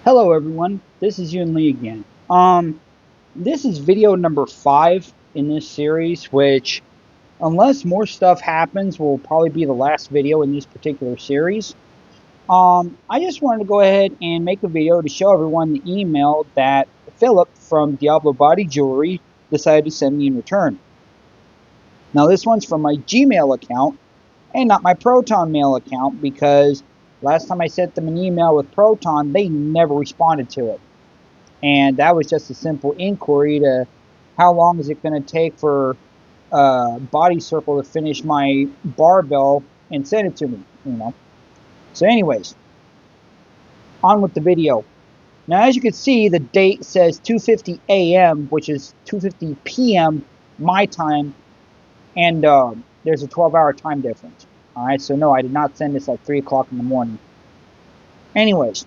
Hello everyone, this is Yun Lee again. This is video number 5 in this series, which, unless more stuff happens, will probably be the last video in this particular series. I just wanted to go ahead and make a video to show everyone the email that Philip from Diablo Body Jewelry decided to send me in return. Now this one's from my Gmail account and not my Proton Mail account, because last time I sent them an email with Proton, they never responded to it. And that was just a simple inquiry to how long is it going to take for Body Circle to finish my barbell and send it to me, So anyways, on with the video. Now, as you can see, the date says 2:50 a.m., which is 2:50 p.m. my time, and there's a 12-hour time difference. Alright, so no, I did not send this at 3 o'clock in the morning. Anyways,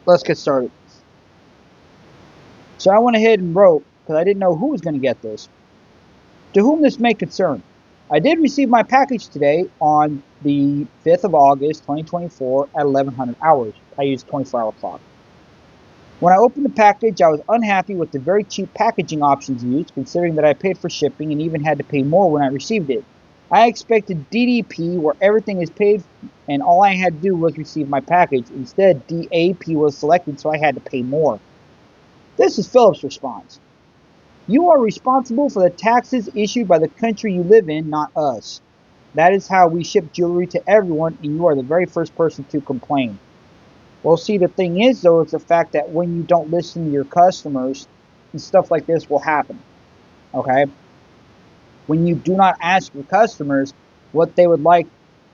let's get started. So I went ahead and wrote, because I didn't know who was going to get this. To whom this may concern, I did receive my package today on the 5th of August, 2024 at 1100 hours. I used 24-hour clock. When I opened the package, I was unhappy with the very cheap packaging options used, considering that I paid for shipping and even had to pay more when I received it. I expected DDP, where everything is paid and all I had to do was receive my package. Instead, DAP was selected, so I had to pay more. This is Philip's response. You are responsible for the taxes issued by the country you live in, not us. That is how we ship jewelry to everyone, and you are the very first person to complain. Well, see, the thing is, though, it's the fact that when you don't listen to your customers, and stuff like this will happen. Okay? When you do not ask your customers what they would like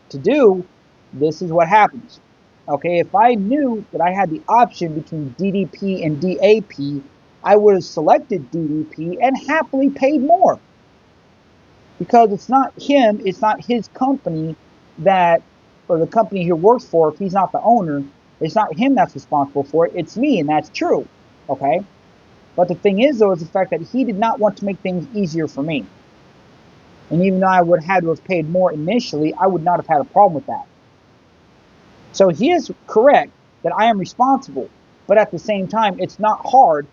to do, this is what happens. Okay, if I knew that I had the option between DDP and DAP, I would have selected DDP and happily paid more. Because it's not him, it's not his company or the company he works for, if he's not the owner, it's not him that's responsible for it, it's me, and that's true. Okay? But the thing is, though, is the fact that he did not want to make things easier for me. And even though I would have had to have paid more initially, I would not have had a problem with that. So he is correct that I am responsible, but at the same time, it's not hard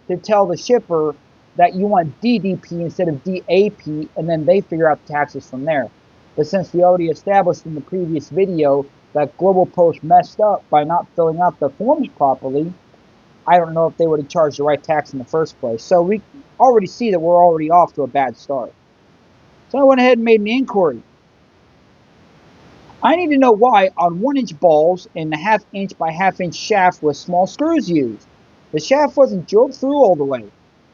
to tell the shipper that you want DDP instead of DAP, and then they figure out the taxes from there. But since we already established in the previous video that GlobalPost messed up by not filling out the forms properly, I don't know if they would have charged the right tax in the first place. So we already see that we're already off to a bad start. So I went ahead and made an inquiry. I need to know why on 1-inch balls and a 1/2 inch by 1/2 inch shaft with small screws used. The shaft wasn't drilled through all the way.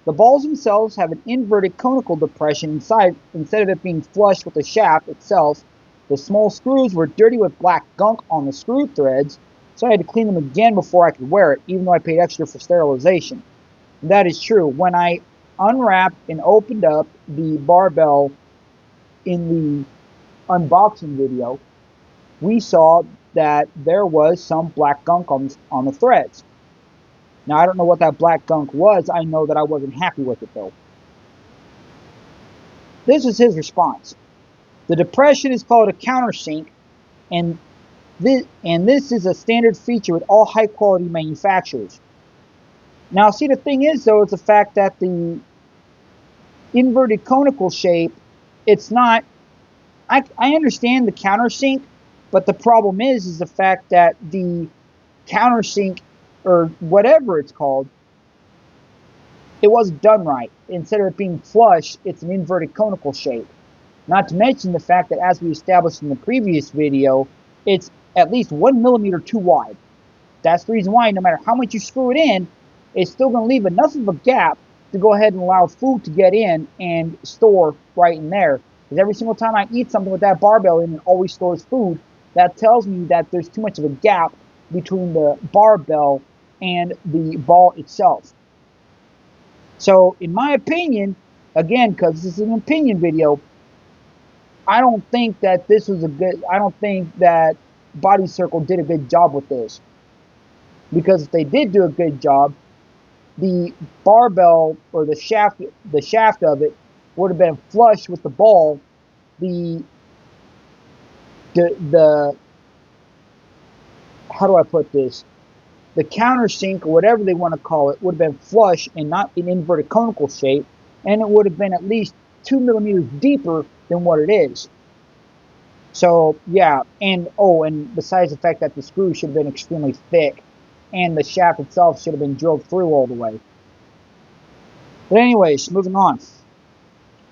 The balls themselves have an inverted conical depression inside instead of it being flush with the shaft itself. The small screws were dirty with black gunk on the screw threads, so I had to clean them again before I could wear it, even though I paid extra for sterilization. That is true. When I unwrapped and opened up the barbell in the unboxing video, we saw that there was some black gunk on the threads. Now, I don't know what that black gunk was. I know that I wasn't happy with it, though. This is his response. The depression is called a countersink, and this is a standard feature with all high-quality manufacturers. Now, see, the thing is, though, is the fact that the inverted conical shape, it's not... I understand the countersink, but the problem is the fact that the countersink, or whatever it's called, it wasn't done right. Instead of it being flush, it's an inverted conical shape. Not to mention the fact that, as we established in the previous video, it's at least 1 millimeter too wide. That's the reason why no matter how much you screw it in, it's still going to leave enough of a gap to go ahead and allow food to get in and store right in there. Because every single time I eat something with that barbell in, it always stores food. That tells me that there's too much of a gap between the barbell and the ball itself. So, in my opinion, again, because this is an opinion video, I don't think that I don't think that Body Circle did a good job with this. Because if they did do a good job, the barbell, or the shaft of it, would have been flush with the ball. How do I put this? the countersink, or whatever they want to call it, would have been flush and not in inverted conical shape, and it would have been at least 2 millimeters deeper than what it is. So yeah, and besides the fact that the screw should have been extremely thick, and the shaft itself should have been drilled through all the way. But anyways, moving on.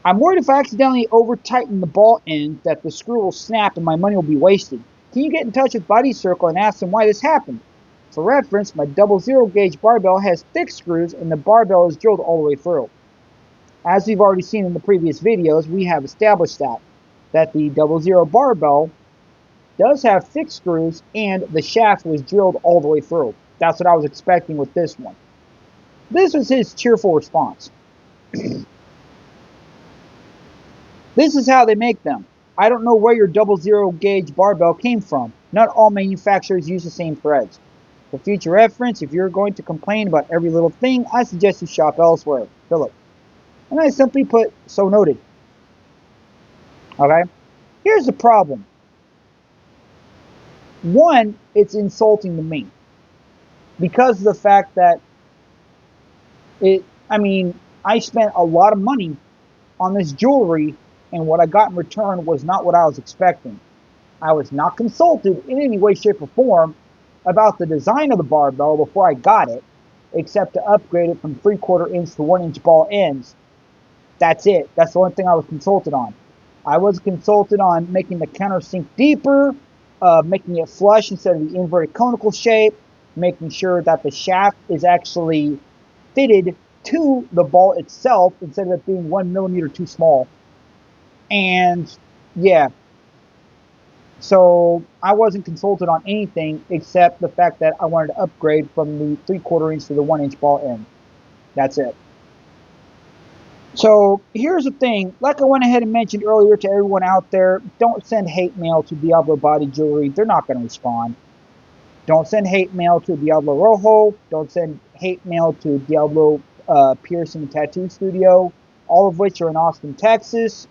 I'm worried if I accidentally over-tighten the ball end that the screw will snap and my money will be wasted. Can you get in touch with Body Circle and ask them why this happened? For reference, my double zero gauge barbell has thick screws and the barbell is drilled all the way through. As we've already seen in the previous videos, we have established that the double zero barbell does have thick screws and the shaft was drilled all the way through. That's what I was expecting with this one. This was his cheerful response. This is how they make them. I don't know where your double zero gauge barbell came from. Not all manufacturers use the same threads. For future reference, if you're going to complain about every little thing, I suggest you shop elsewhere. Philip. And I simply put, so noted. Okay? Here's the problem. One, it's insulting to me. Because of the fact that I spent a lot of money on this jewelry, and what I got in return was not what I was expecting. I was not consulted in any way, shape, or form about the design of the barbell before I got it, except to upgrade it from 3/4 inch to 1 inch ball ends. That's it. That's the only thing I was consulted on. I was consulted on making the countersink deeper, making it flush instead of the inverted conical shape, making sure that the shaft is actually fitted to the ball itself instead of it being 1 millimeter too small. And yeah, so I wasn't consulted on anything except the fact that I wanted to upgrade from the 3/4 inch to the 1 inch ball end. That's it. So here's the thing, like I went ahead and mentioned earlier to everyone out there, don't send hate mail to Diablo Body Jewelry. They're not going to respond. Don't send hate mail to Diablo Rojo. Don't send hate mail to Diablo Piercing and Tattoo Studio, all of which are in Austin, Texas.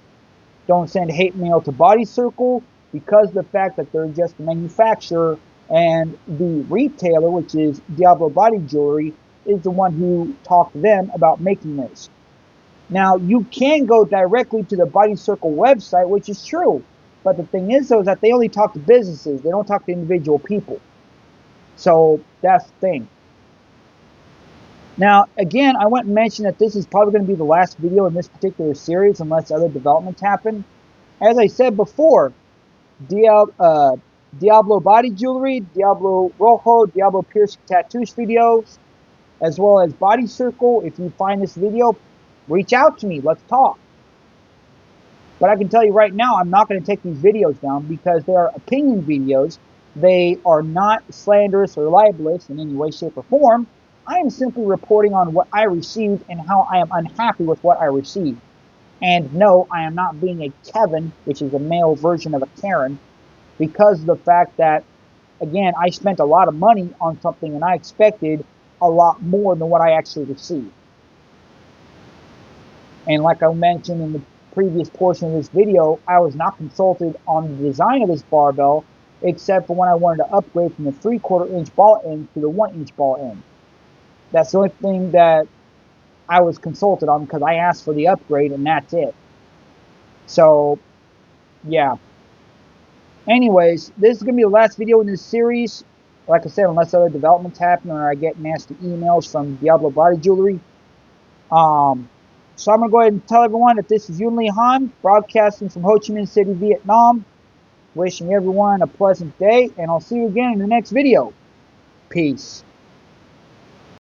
Don't send hate mail to Body Circle, because of the fact that they're just a manufacturer and the retailer, which is Diablo Body Jewelry, is the one who talked to them about making this. Now, you can go directly to the Body Circle website, which is true. But the thing is, though, is that they only talk to businesses. They don't talk to individual people. So that's the thing. Now, again, I went and mentioned that this is probably going to be the last video in this particular series unless other developments happen. As I said before, Diablo Body Jewelry, Diablo Rojo, Diablo Piercing Tattoo Studios, as well as Body Circle. If you find this video, reach out to me. Let's talk. But I can tell you right now, I'm not going to take these videos down because they are opinion videos. They are not slanderous or libelous in any way, shape, or form. I am simply reporting on what I received and how I am unhappy with what I received. And no, I am not being a Kevin, which is a male version of a Karen, because of the fact that, again, I spent a lot of money on something and I expected a lot more than what I actually received. And like I mentioned in the previous portion of this video, I was not consulted on the design of this barbell, except for when I wanted to upgrade from the 3/4 inch ball end to the 1 inch ball end. That's the only thing that I was consulted on because I asked for the upgrade and that's it. So, yeah. Anyways, this is going to be the last video in this series. Like I said, unless other developments happen or I get nasty emails from Diablo Body Jewelry. So I'm going to go ahead and tell everyone that this is Yun Lee Han, broadcasting from Ho Chi Minh City, Vietnam. Wishing everyone a pleasant day, and I'll see you again in the next video. Peace.